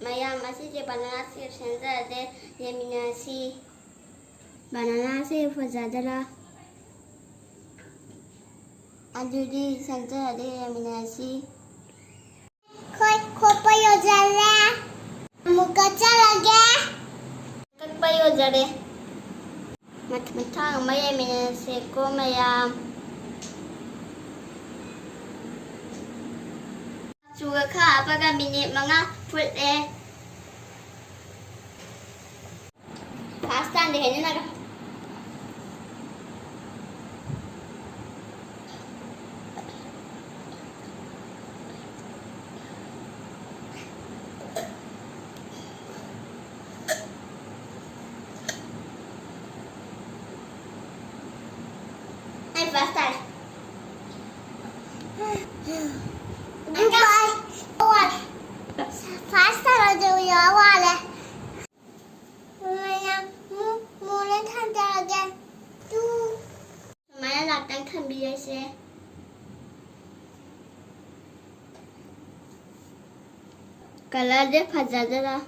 mayam asise banana se semjade yeminasi banana se fazadara adudi semjade yeminasi koi khopayo jale mukacha lage kakpayo jare mathang mayeminasi ko mayam Suga ka apaga minit mga full pasta hindi kanya naga ay pasta Pasta aja ya wale. Maya mulai tanda lagi. Tuh. Maya datang kan biasa. Kalau dia fajar lah.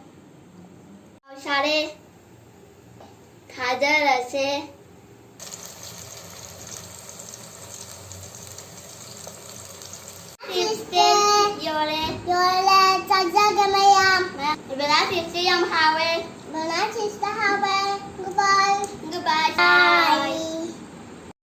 Haokhare. Fajar rasa. Yole, saja mayam. Berarti siam hawe. Berarti